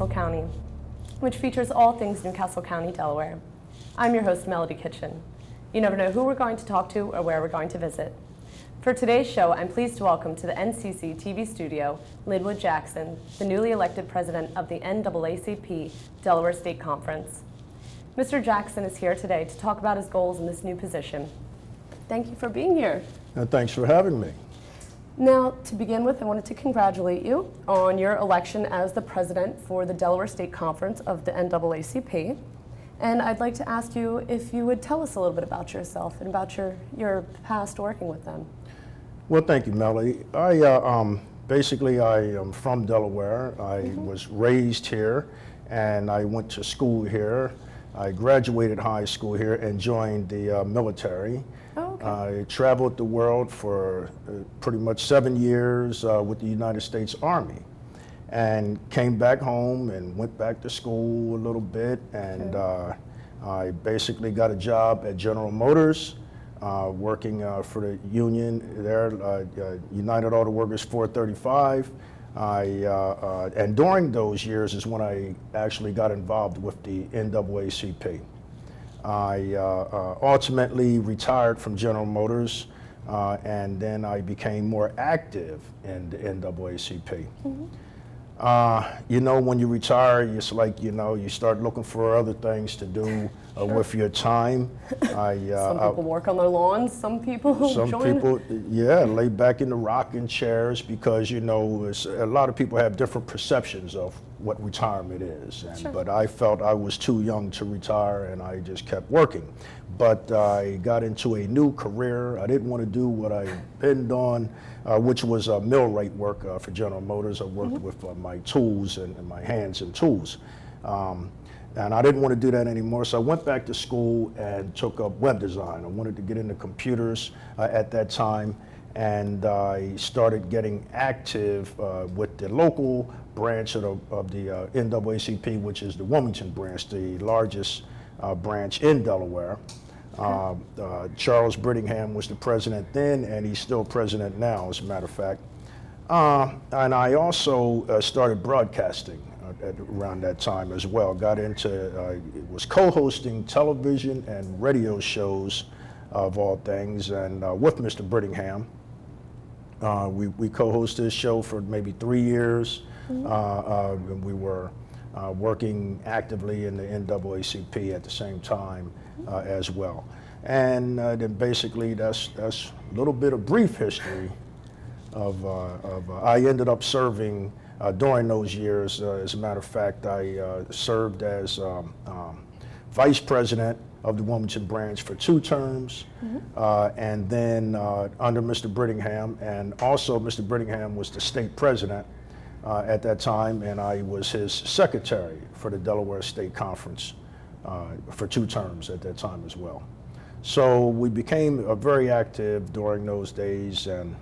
Newcastle County, which features all things Newcastle County, Delaware. I'm your host, Melody Kitchen. You never know who we're going to talk to or where we're going to visit. For today's show, I'm pleased to welcome to the NCC TV studio, Linwood Jackson, the newly elected president of the NAACP Delaware State Conference. Mr. Jackson is here today to talk about his goals in this new position. Thank you for being here. Thanks for having me. Now, to begin with, I wanted to congratulate you on your election as the president for the Delaware State Conference of the NAACP. And I'd like to ask you if you would tell us a little bit about yourself and about your past working with them. Well, thank you, Melody. Basically, I am from Delaware. I was raised here, and I went to school here. I graduated high school here and joined the military. Oh, okay. I traveled the world for pretty much 7 years with the United States Army, and came back home and went back to school a little bit, and I basically got a job at General Motors, working for the union there, United Auto Workers 435. And during those years is when I actually got involved with the NAACP. I ultimately retired from General Motors, and then I became more active in the NAACP. You know, when you retire, it's like, you know, you start looking for other things to do with your time. Some people work on their lawns, some people lay back in the rocking chairs, because, you know, a lot of people have different perceptions of what retirement is. But I felt I was too young to retire, and I just kept working. But I got into a new career. I didn't want to do what I'd been doing, which was millwright work for General Motors. I worked with my tools and my hands and tools. And I didn't want to do that anymore, so I went back to school and took up web design. I wanted to get into computers at that time, and I started getting active with the local branch of the NAACP, which is the Wilmington branch, the largest branch in Delaware. Charles Brittingham was the president then, and he's still president now, as a matter of fact. And I also started broadcasting around that time as well. Got into, was co-hosting television and radio shows of all things, and with Mr. Brittingham. We co-hosted this show for maybe 3 years. And we were working actively in the NAACP at the same time as well. And then basically that's a little bit of brief history of I ended up serving during those years. As a matter of fact, I served as vice president of the Wilmington branch for 2 terms, and then under Mr. Brittingham, and also Mr. Brittingham was the state president at that time, and I was his secretary for the Delaware State Conference for 2 terms at that time as well. So we became very active during those days, and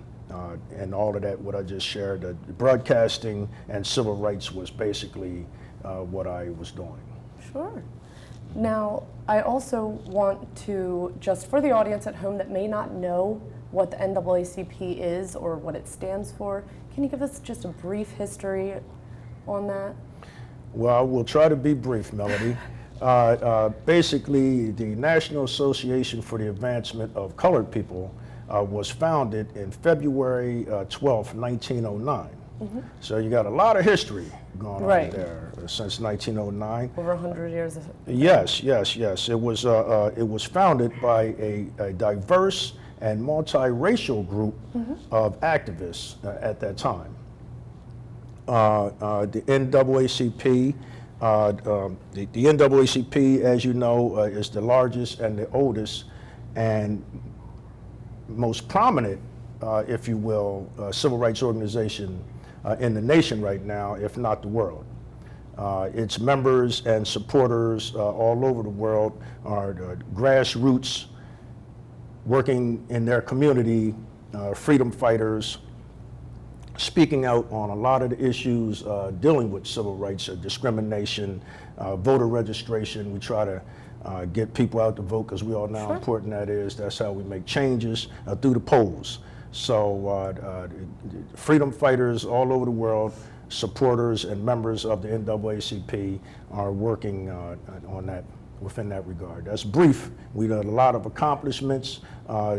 all of that, what I just shared, the broadcasting and civil rights was basically what I was doing. Sure. Now, I also want to, just for the audience at home that may not know what the NAACP is or what it stands for, can you give us just a brief history on that? Well, I will try to be brief, Melody. Basically, the National Association for the Advancement of Colored People was founded in February 12th, 1909. So you got a lot of history going on there since 1909. Over 100 years. Yes. It was founded by a diverse and multiracial group of activists at that time. The NAACP, the NAACP, as you know, is the largest and the oldest and most prominent, if you will, civil rights organization in the nation right now, if not the world. Its members and supporters all over the world are grassroots, working in their community, freedom fighters, speaking out on a lot of the issues dealing with civil rights, discrimination, voter registration. We try to get people out to vote, because we all know how important that is. That's how we make changes, through the polls. So freedom fighters all over the world supporters and members of the NAACP are working on that, within that regard. That's brief. We've had a lot of accomplishments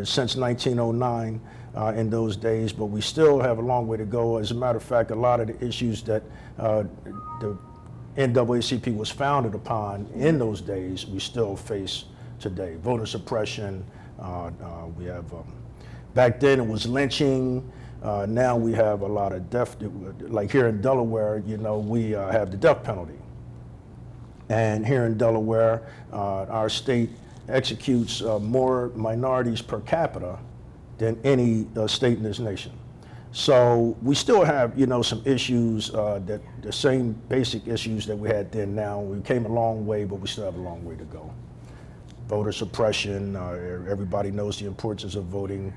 since 1909 in those days, but we still have a long way to go. As a matter of fact, a lot of the issues that the NAACP was founded upon in those days, we still face today. Voter suppression, we have, back then it was lynching, now we have a lot of death, like here in Delaware, you know, we have the death penalty. And here in Delaware, our state executes more minorities per capita than any state in this nation. So we still have, you know, some issues, that the same basic issues that we had then now. We came a long way, but we still have a long way to go. Voter suppression, everybody knows the importance of voting.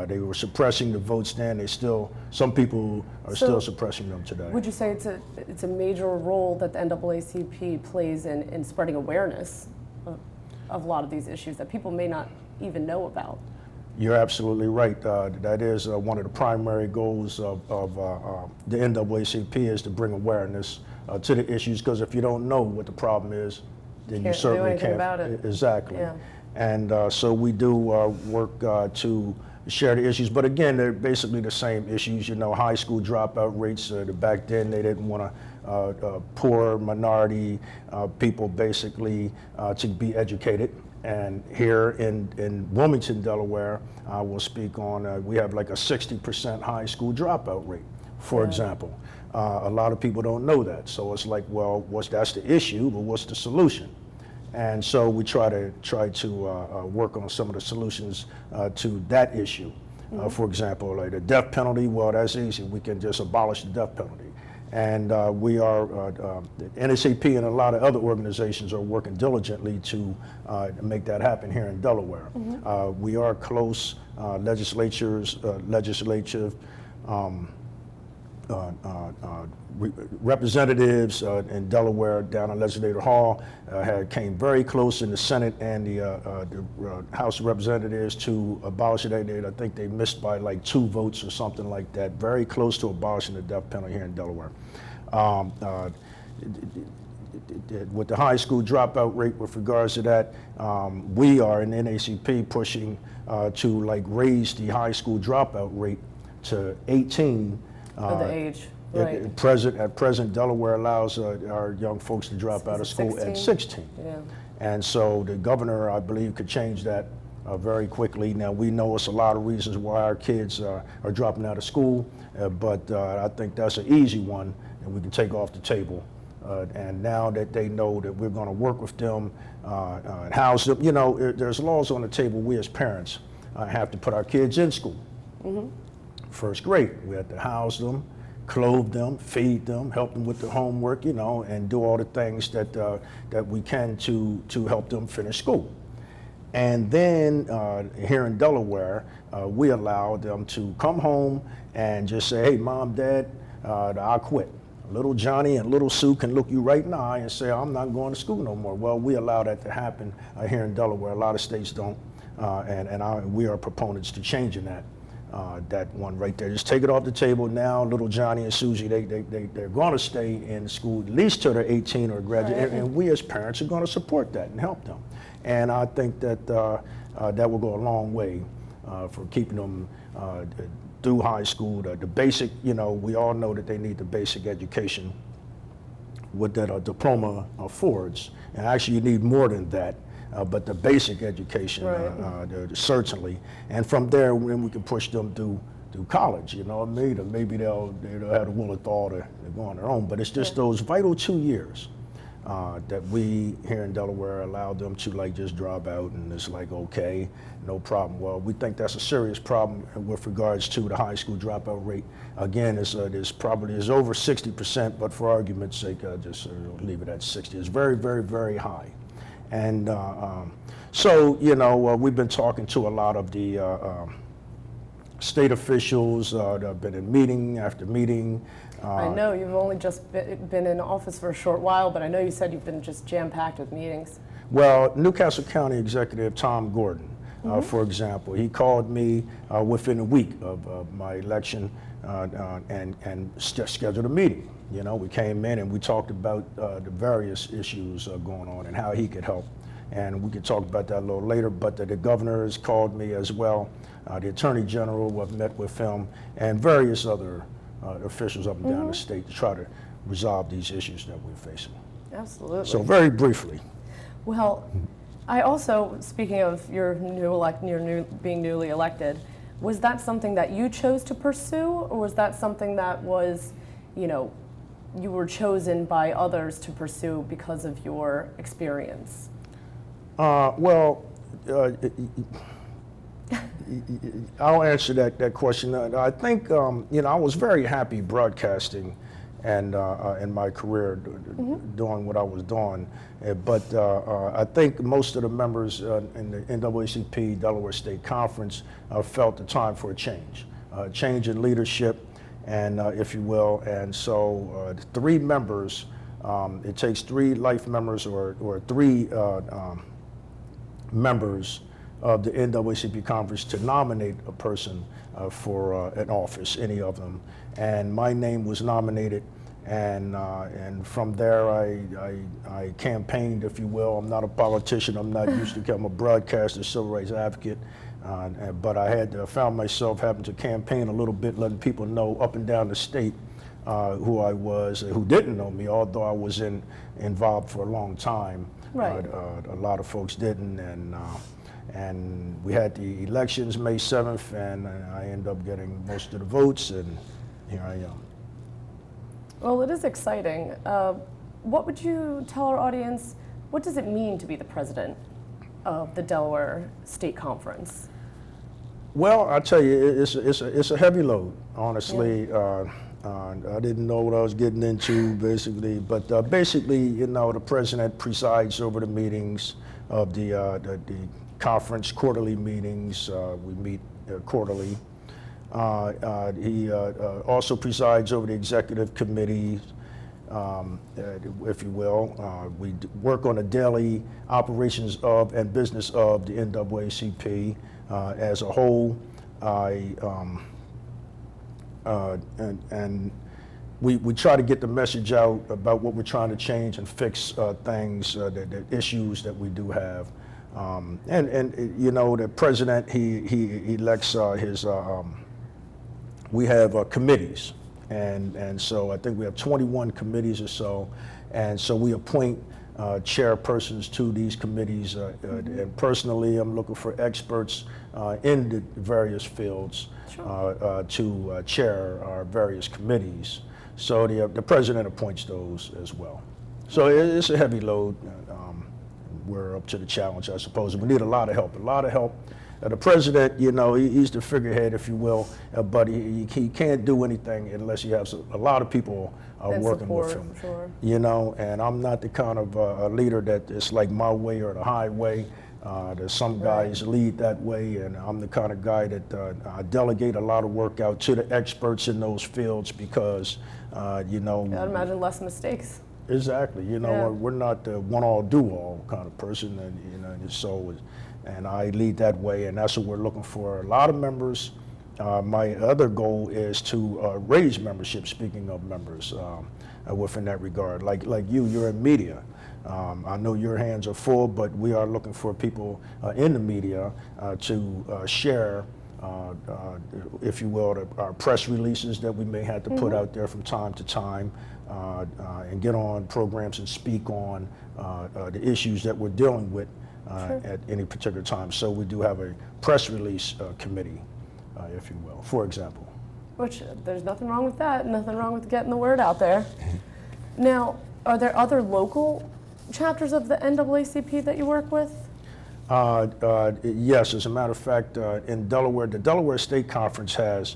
They were suppressing the votes then. They still, some people are still suppressing them today. Would you say it's a major role that the NAACP plays in spreading awareness of a lot of these issues that people may not even know about? You're absolutely right. That is one of the primary goals of the NAACP, is to bring awareness to the issues, because if you don't know what the problem is, then you certainly can't. About it. Exactly. Yeah. And so we do work to share the issues, but again, they're basically the same issues. You know, high school dropout rates. Back then, they didn't want poor minority people basically to be educated. And here in Wilmington, Delaware, I will speak on, we have like a 60% high school dropout rate, for example. A lot of people don't know that. So it's like, well, that's the issue, but what's the solution? And so we try to work on some of the solutions to that issue. For example, like the death penalty, well, that's easy. We can just abolish the death penalty. And we are, the NAACP and a lot of other organizations are working diligently to make that happen here in Delaware. We are close, representatives in Delaware down in Legislative Hall came very close in the Senate and the House of Representatives to abolish it. I think they missed by like 2 votes or something like that. Very close to abolishing the death penalty here in Delaware. With the high school dropout rate, with regards to that, we are in NAACP pushing to like raise the high school dropout rate to 18. The age, right. At present, Delaware allows our young folks to drop out of school at 16. Yeah. And so the governor, I believe, could change that very quickly. Now, we know it's a lot of reasons why our kids are dropping out of school, but I think that's an easy one that we can take off the table. And now that they know that we're going to work with them and house them, you know, there's laws on the table. We as parents have to put our kids in school. First grade, we have to house them, clothe them, feed them, help them with their homework, you know, and do all the things that that we can to help them finish school. And then here in Delaware, we allow them to come home and just say, hey, Mom, Dad, I'll quit. Little Johnny and little Sue can look you right in the eye and say, I'm not going to school no more. Well, we allow that to happen here in Delaware. A lot of states don't, and we are proponents to changing that. That one right there. Just take it off the table now. Little Johnny and Susie, they're going to stay in school at least till they're 18 or graduate, right. And we as parents are going to support that and help them. And I think that that will go a long way for keeping them through high school. The basic, you know, we all know that they need the basic education, what that diploma affords. And actually, you need more than that. But the basic education, right. Certainly, and from there, then we can push them through college. You know what I mean? Or maybe they'll have the will of thought to go on their own. But it's just those vital 2 years that we here in Delaware allow them to like just drop out, and it's like, okay, no problem. Well, we think that's a serious problem with regards to the high school dropout rate. Again, it's probably over 60%, but for argument's sake, just leave it at 60. It's very, very, very high. And so, you know, we've been talking to a lot of the state officials that have been in meeting after meeting. I know you've only just been in office for a short while, but I know you said you've been just jam-packed with meetings. Well, Newcastle County Executive Tom Gordon For example, he called me within a week of my election and scheduled a meeting. You know, we came in and we talked about the various issues going on and how he could help. And we could talk about that a little later, but the governor has called me as well. The Attorney General, I've met with him, and various other officials up and down the state to try to resolve these issues that we're facing. Absolutely. So very briefly. Well, I also, speaking of your being newly elected, was that something that you chose to pursue, or was that something that was, you know, you were chosen by others to pursue because of your experience? Well, I'll answer that question. I think, you know, I was very happy broadcasting and in my career doing what I was doing. But I think most of the members in the NAACP Delaware State Conference felt the time for a change in leadership, and if you will. And so 3 members, it takes 3 life members or 3 members of the NAACP conference to nominate a person for an office, any of them. And my name was nominated, and from there I campaigned, if you will. I'm not a politician. I'm not used to. I'm a broadcaster, civil rights advocate, but I had found myself having to campaign a little bit, letting people know up and down the state who I was, who didn't know me, although I was involved for a long time. Right. A lot of folks didn't, and we had the elections May 7th, and I ended up getting most of the votes, and here I am. Well, it is exciting. What would you tell our audience, what does it mean to be the president of the Delaware State Conference? Well, I tell you, it's a heavy load, honestly. Yeah. I didn't know what I was getting into, basically, but basically, you know, the president presides over the meetings of the conference, quarterly meetings. We meet quarterly. He also presides over the executive committee, if you will. We work on the daily operations of and business of the NAACP as a whole. And we try to get the message out about what we're trying to change and fix things, the issues that we do have. And you know, the president, he elects his, we have committees. And so I think we have 21 committees or so. And so we appoint chairpersons to these committees. And personally, I'm looking for experts in the various fields. Sure. To chair our various committees. So the president appoints those as well. So it's a heavy load. We're up to the challenge, I suppose. We need a lot of help. The president, you know, he's the figurehead, if you will, but he can't do anything unless he has a lot of people working with him. Sure. You know, and I'm not the kind of leader that is like my way or the highway. There's some guys lead that way, and I'm the kind of guy that I delegate a lot of work out to the experts in those fields because, you know. I'd imagine less mistakes. Exactly. You know, we're not the one-all, do-all kind of person, and you know, so, and I lead that way, and that's what we're looking for. A lot of members. My other goal is to raise membership. Speaking of members, within that regard, like you're in media. I know your hands are full, but we are looking for people in the media to share, if you will, our press releases that we may have to put out there from time to time, and get on programs and speak on the issues that we're dealing with at any particular time. So we do have a press release committee, if you will, for example. Which, there's nothing wrong with that, nothing wrong with getting the word out there. Now, are there other local chapters of the NAACP that you work with? Yes, as a matter of fact, in Delaware, the Delaware State Conference has,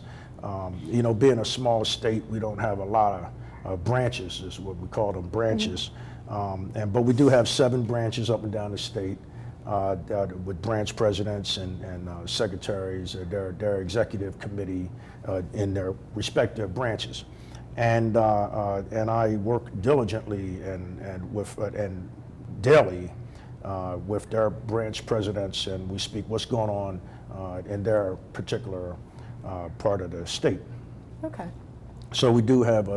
you know, being a small state, we don't have a lot of branches, is what we call them, branches. But we do have 7 branches up and down the state with branch presidents and secretaries, their executive committee in their respective branches. And I work diligently and daily with their branch presidents, and we speak what's going on in their particular part of the state. Okay. So we do have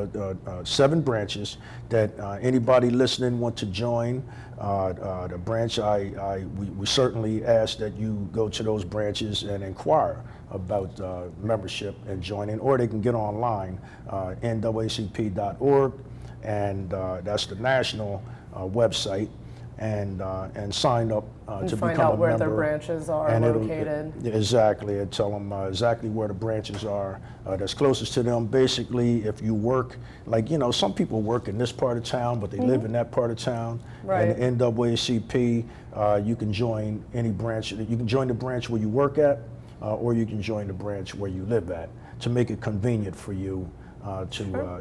7 branches that anybody listening want to join the branch. We certainly ask that you go to those branches and inquire about membership and joining, or they can get online, NAACP.org, and that's the national website, and sign up And to find become out a where member. their branches are And located. Exactly, and tell them exactly where the branches are that's closest to them. Basically, if you work, like, you know, some people work in this part of town, but they live in that part of town. Right. And NAACP, you can join any branch. You can join the branch where you work at, or you can join the branch where you live at, to make it convenient for you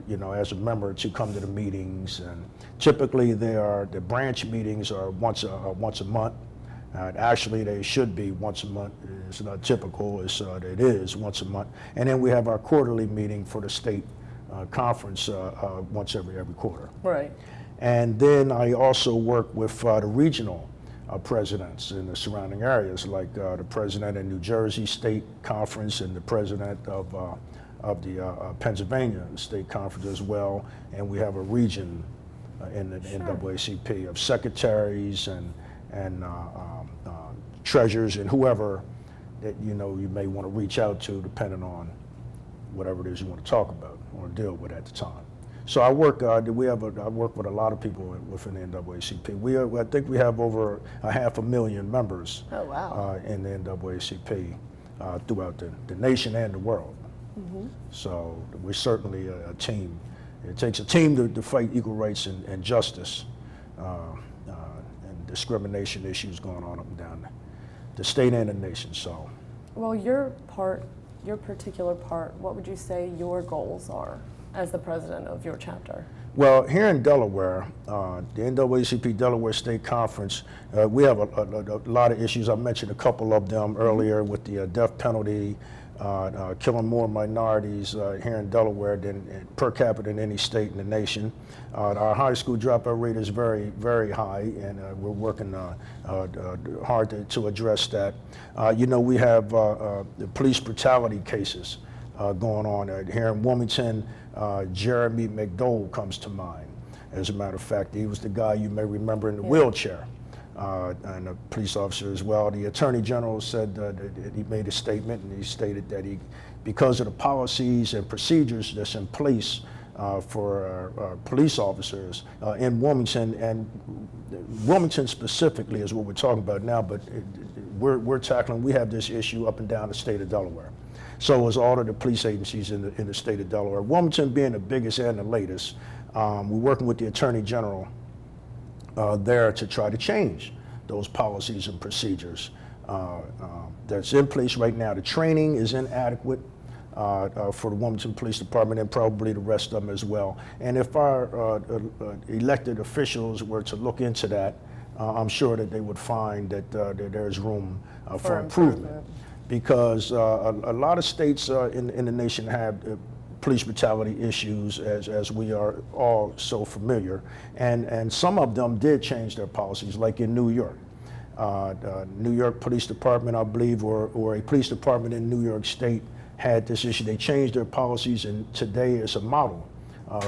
you know, as a member, to come to the meetings. And typically, the branch meetings are once a month. Actually, they should be once a month. It's not typical. It is once a month. And then we have our quarterly meeting for the state conference once every quarter. Right. And then I also work with the regional presidents in the surrounding areas, like the president in New Jersey State Conference and the president of the Pennsylvania State Conference as well. And we have a region in the NAACP of secretaries and treasurers and whoever that, you know, you may want to reach out to, depending on whatever it is you want to talk about or deal with at the time. So I work. I work with a lot of people within the NAACP. I think we have over 500,000 members. Oh, wow. In the NAACP throughout the nation and the world. So we're certainly a team. It takes a team to fight equal rights and justice and discrimination issues going on up and down the state and the nation. So, Well, your particular part, what would you say your goals are as the president of your chapter? well, here in Delaware, the NAACP Delaware State Conference, we have a lot of issues. I mentioned a couple of them earlier with the death penalty, killing more minorities here in Delaware than per capita in any state in the nation. Our high school dropout rate is very, very high, and we're working hard to address that. You know, we have the police brutality cases going on here in Wilmington. Jeremy McDowell comes to mind. As a matter of fact, he was the guy you may remember in the wheelchair. And a police officer as well. The Attorney General said that he made a statement, and he stated that because of the policies and procedures that's in place for police officers in Wilmington, and Wilmington specifically is what we're talking about now, but we have this issue up and down the state of Delaware. So is all of the police agencies in the state of Delaware. Wilmington being the biggest and the latest, we're working with the Attorney General there to try to change those policies and procedures that's in place right now. The training is inadequate for the Wilmington Police Department and probably the rest of them as well. And if our elected officials were to look into that, I'm sure that they would find that there's room for improvement. Because a lot of states in the nation have police brutality issues, as we are all so familiar, and some of them did change their policies, like in New York. New York Police Department, I believe, or a police department in New York State had this issue. They changed their policies, and today it's a model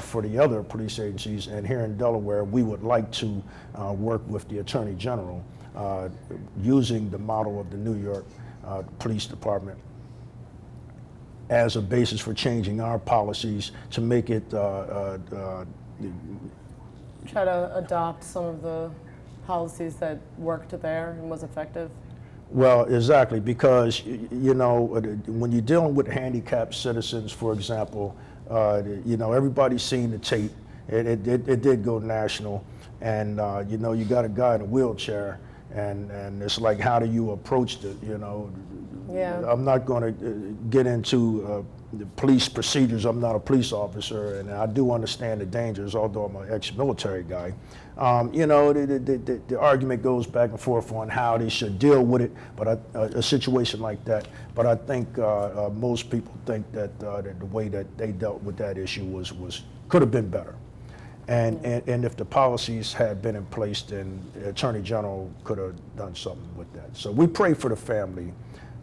for the other police agencies. And here in Delaware, we would like to work with the Attorney General using the model of the New York Police Department as a basis for changing our policies to make it Try to adopt some of the policies that worked there and was effective? Well, exactly, because you know, when you're dealing with handicapped citizens, for example, you know, everybody's seen the tape. It did go national, and you know, you got a guy in a wheelchair, and it's like, how do you approach it? You know, Yeah. I'm not going to get into the police procedures. I'm not a police officer, and I do understand the dangers, although I'm an ex-military guy. You know, the argument goes back and forth on how they should deal with it, but a situation like that. But I think most people think that the way that they dealt with that issue could have been better. And if the policies had been in place, then the Attorney General could have done something with that. So we pray for the family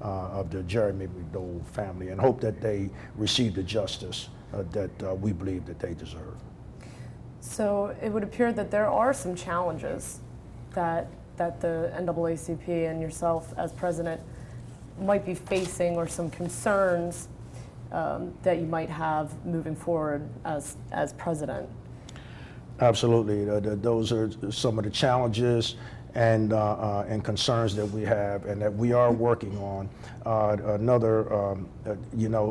of the Jeremy McDowell family and hope that they receive the justice that we believe that they deserve. So it would appear that there are some challenges that the NAACP and yourself as president might be facing, or some concerns that you might have moving forward as president. Absolutely. Those are some of the challenges and concerns that we have, and that we are working on. Another,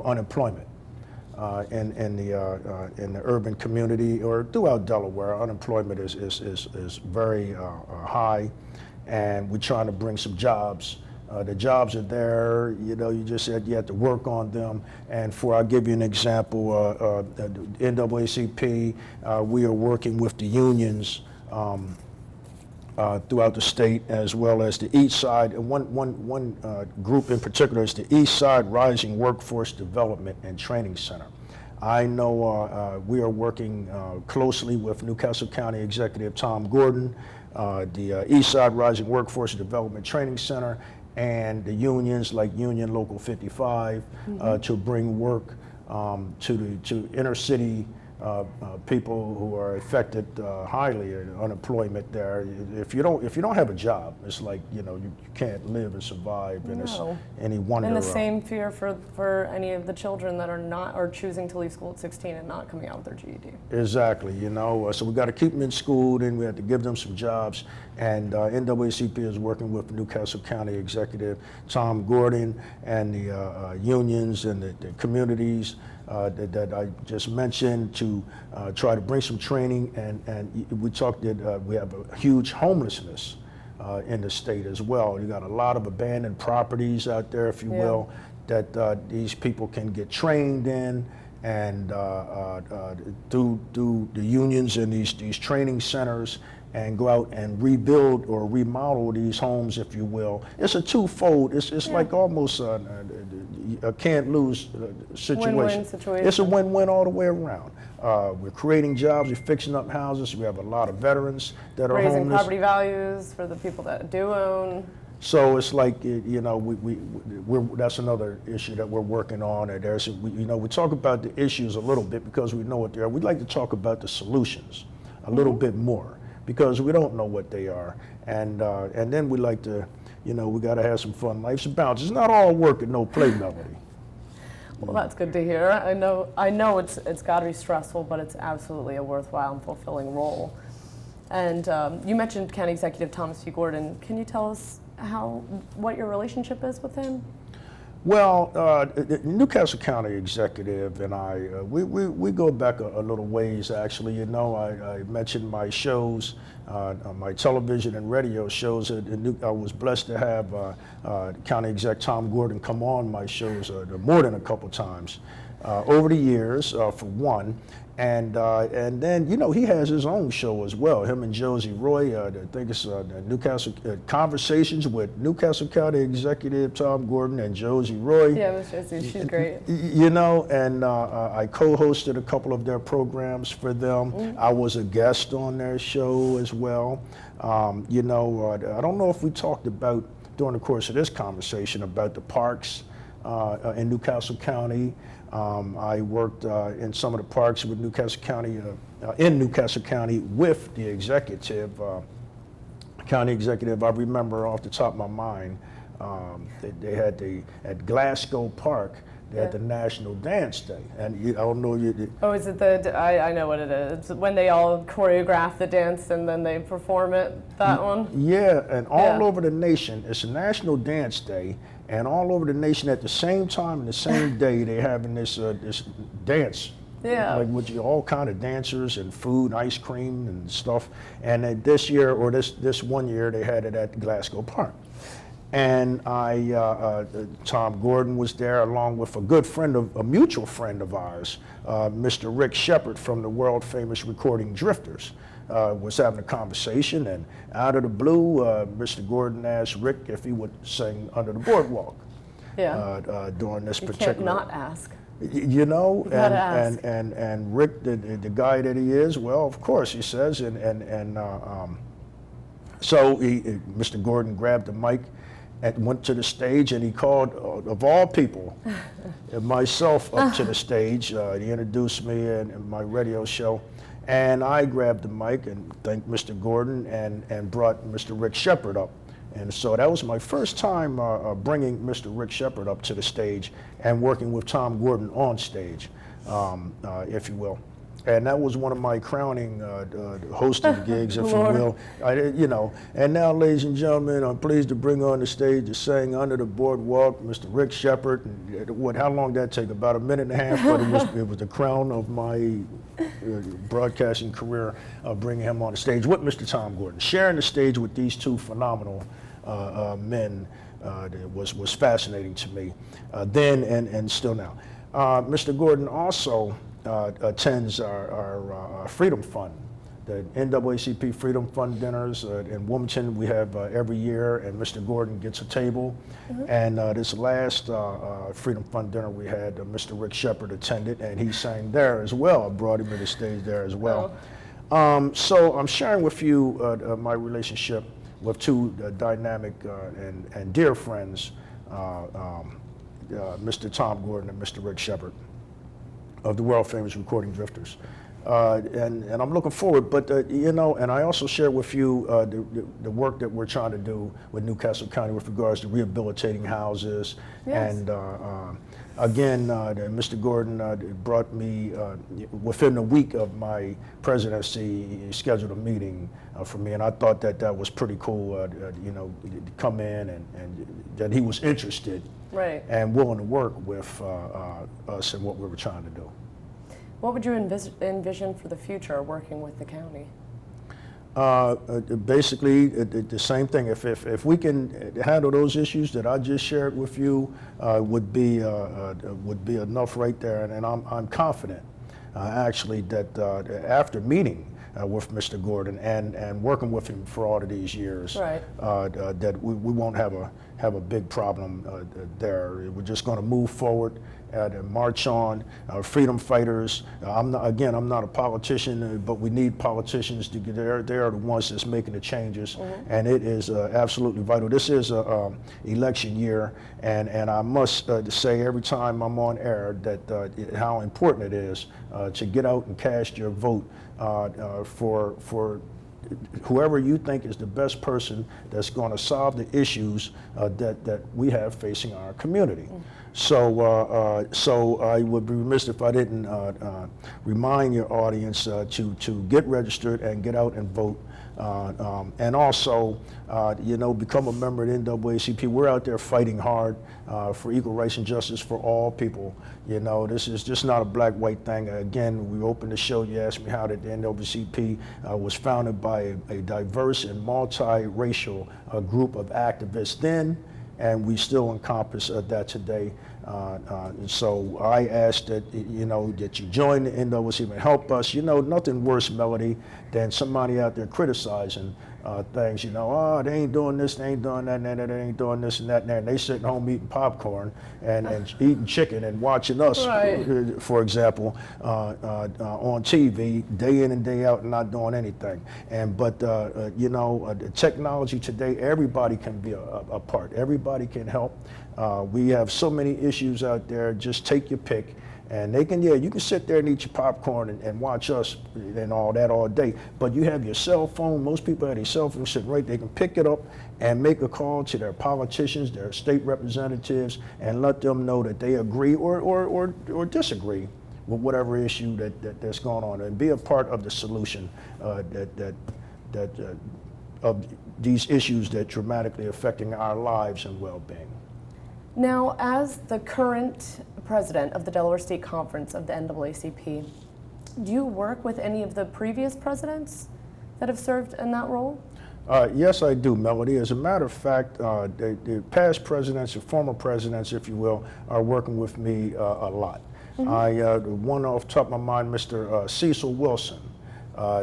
unemployment in the urban community or throughout Delaware. Unemployment is very high, and we're trying to bring some jobs. The jobs are there, you just said you have to work on them. And I'll give you an example, the NAACP, we are working with the unions throughout the state, as well as the East Side. And one group in particular is the East Side Rising Workforce Development and Training Center. I know we are working closely with Newcastle County Executive Tom Gordon, the East Side Rising Workforce Development Training Center, and the unions like Union Local 55 to bring work to inner city people who are affected highly in unemployment there. If you don't have a job, it's like you can't live and survive, and it's any wonder. And the same fear for any of the children that are choosing to leave school at 16 and not coming out with their GED. Exactly, so we got to keep them in school, then we have to give them some jobs. And NAACP is working with Newcastle County Executive Tom Gordon and the unions and the communities that I just mentioned to try to bring some training. And we talked that we have a huge homelessness in the state as well. You got a lot of abandoned properties out there, if you will, that these people can get trained in. And through the unions and these training centers, and go out and rebuild or remodel these homes, if you will. It's a twofold. It's like almost a can't-lose situation. Win-win situation. It's a win-win all the way around. We're creating jobs. We're fixing up houses. We have a lot of veterans that are raising homeless. Property values for the people that do own. So it's like, that's another issue that we're working on. And we talk about the issues a little bit because we know what they are. We'd like to talk about the solutions a little bit more, because we don't know what they are. And then we like to, we got to have some fun. Life's a balance. It's not all work and no play, Melody. Well, that's good to hear. I know it's got to be stressful, but it's absolutely a worthwhile and fulfilling role. And you mentioned County Executive Thomas P. Gordon. Can you tell us what your relationship is with him? Well, Newcastle County Executive and I, we go back a little ways, actually. I mentioned my shows, my television and radio shows. I was blessed to have County Exec Tom Gordon come on my shows more than a couple times over the years, for one. And then, he has his own show as well. Him and Josie Roy, I think it's Newcastle Conversations with Newcastle County Executive Tom Gordon and Josie Roy. Yeah, Miss Josie, she's great. And I co-hosted a couple of their programs for them. I was a guest on their show as well. I don't know if we talked about, during the course of this conversation, about the parks in Newcastle County. I worked in some of the parks with Newcastle County, in Newcastle County with the county executive. I remember off the top of my mind, they had at Glasgow Park, they had the National Dance Day. And I don't know you. Oh, is it I know what it is. It's when they all choreograph the dance and then they perform it, that one? Yeah, and all over the nation, it's a National Dance Day. And all over the nation at the same time and the same day, they're having this dance. Yeah. Like with all kind of dancers and food, ice cream and stuff. And this year, or this one year, they had it at Glasgow Park. And Tom Gordon was there, along with a mutual friend of ours, Mr. Rick Shepard from the world famous recording Drifters. Was having a conversation, and out of the blue, Mr. Gordon asked Rick if he would sing Under the Boardwalk. Yeah. During this you particular. can't not ask. You know, gotta ask. and Rick, the guy that he is, well, of course, he says, so Mr. Gordon grabbed the mic and went to the stage, and he called, of all people, myself up to the stage. He introduced me in my radio show, and I grabbed the mic and thanked Mr. Gordon and brought Mr. Rick Shepard up. And so that was my first time bringing Mr. Rick Shepard up to the stage and working with Tom Gordon on stage, if you will. And that was one of my crowning hosting gigs, if you will. You know. And now, ladies and gentlemen, I'm pleased to bring on the stage to sing Under the Boardwalk, Mr. Rick Shepard. And how long did that take? About a minute and a half, but it was the crown of my broadcasting career, bringing him on the stage with Mr. Tom Gordon. Sharing the stage with these two phenomenal men was fascinating to me then and still now. Mr. Gordon also attends our Freedom Fund, the NAACP Freedom Fund dinners in Wilmington. We have every year, and Mr. Gordon gets a table. And this last Freedom Fund dinner we had, Mr. Rick Shepard attended, and he sang there as well. I brought him to the stage there as well. So I'm sharing with you my relationship with two dynamic and dear friends, Mr. Tom Gordon and Mr. Rick Shepard of the world famous Recording Drifters. And I'm looking forward, but you know, and I also share with you the work that we're trying to do with Newcastle County with regards to rehabilitating houses. Yes. And again, Mr. Gordon brought me, within a week of my presidency, he scheduled a meeting for me, and I thought that was pretty cool, you know, to come in and that he was interested and willing to work with us and what we were trying to do. What would you envision for the future working with the county? Basically, the same thing. If we can handle those issues that I just shared with you, would be enough right there. And I'm confident, actually, that after meeting with Mr. Gordon and working with him for all of these years, that we won't have a big problem there. We're just going to move forward and march on. Freedom fighters. I'm not a politician, but we need politicians to get there. They are the ones that's making the changes, and it is absolutely vital. This is a election year, and I must say every time I'm on air that how important it is to get out and cast your vote for whoever you think is the best person that's going to solve the issues that we have facing our community. So I would be remiss if I didn't remind your audience to get registered and get out and vote. And also, you know, become a member of the NAACP. We're out there fighting hard for equal rights and justice for all people. You know, this is just not a black-white thing. Again, we opened the show, you asked me how the NAACP was founded by a diverse and multiracial group of activists then, and we still encompass that today. And so I ask that, you know, that you join the NAACP and help us. You know, nothing worse, Melody, than somebody out there criticizing things. You know, oh, they ain't doing this, they ain't doing that, and they ain't doing this and that, and they sitting home eating popcorn and eating chicken and watching us, for example, on TV day in and day out and not doing anything. But you know, the technology today, everybody can be a part. Everybody can help. We have so many issues out there. Just take your pick. And they can, you can sit there and eat your popcorn and watch us and all that all day. But you have your cell phone. Most people have their cell phone sitting right. They can pick it up and make a call to their politicians, their state representatives, and let them know that they agree or disagree with whatever issue that's going on, and be a part of the solution of these issues that dramatically affecting our lives and well-being. Now, as the current president of the Delaware State Conference of the NAACP, do you work with any of the previous presidents that have served in that role? Yes, I do, Melody. As a matter of fact, the past presidents, the former presidents, if you will, are working with me a lot. One off the top of my mind, Mr. Cecil Wilson.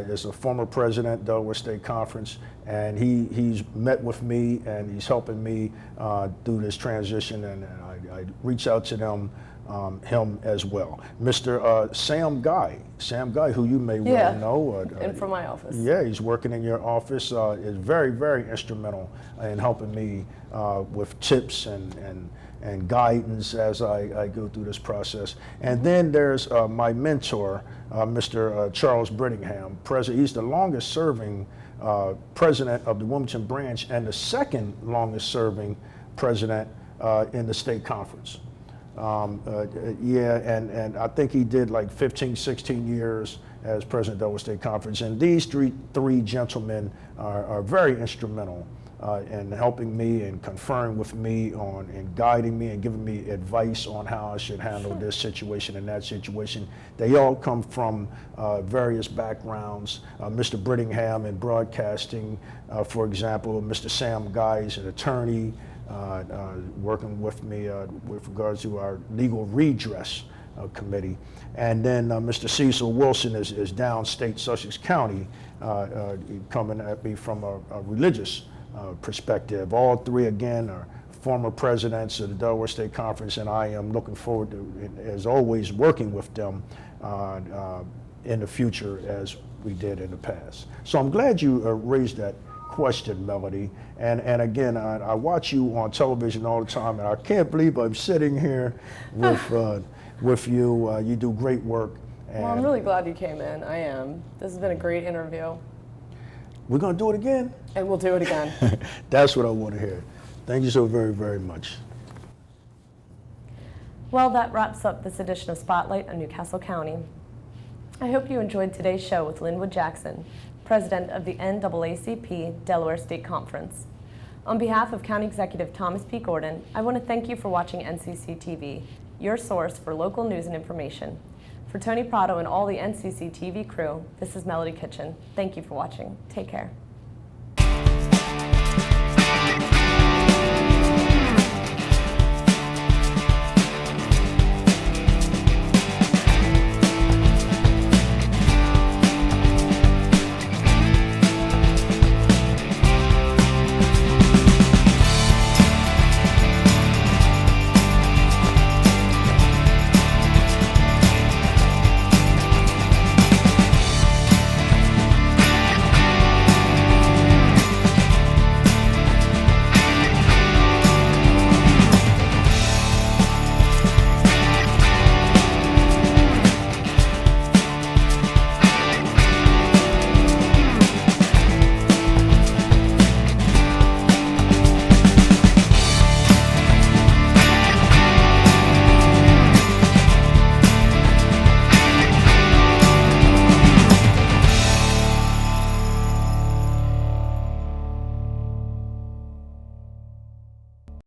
Is a former president, Delaware State Conference. And he's met with me and he's helping me through this transition, and I reach out to him as well. Mr. Sam Guy, who you may well know. And from my office. Yeah, he's working in your office, is very, very instrumental in helping me with tips and guidance as I go through this process. And then there's my mentor, Mr. Charles Brittingham, president. He's the longest serving president of the Wilmington branch and the second longest serving president in the state conference. And I think he did like 15, 16 years as president of Delaware State Conference. And these three gentlemen are very instrumental in helping me and conferring with me on and guiding me and giving me advice on how I should handle this situation and that situation. They all come from various backgrounds. Mr. Brittingham in broadcasting, for example. Mr. Sam Guy is an attorney, working with me with regards to our legal redress committee. And then Mr. Cecil Wilson is downstate Sussex County, coming at me from a religious perspective. All three, again, are former presidents of the Delaware State Conference, and I am looking forward to, as always, working with them in the future as we did in the past. So I'm glad you raised that question, Melody. And again, I watch you on television all the time, and I can't believe I'm sitting here with you. You do great work. Well, I'm really glad you came in. I am. This has been a great interview. We're going to do it again? And we'll do it again. That's what I want to hear. Thank you so very, very much. Well, that wraps up this edition of Spotlight on Newcastle County. I hope you enjoyed today's show with Linwood Jackson, president of the NAACP Delaware State Conference. On behalf of County Executive Thomas P. Gordon, I want to thank you for watching NCC TV, your source for local news and information. For Tony Prado and all the NCC TV crew, this is Melody Kitchen. Thank you for watching. Take care.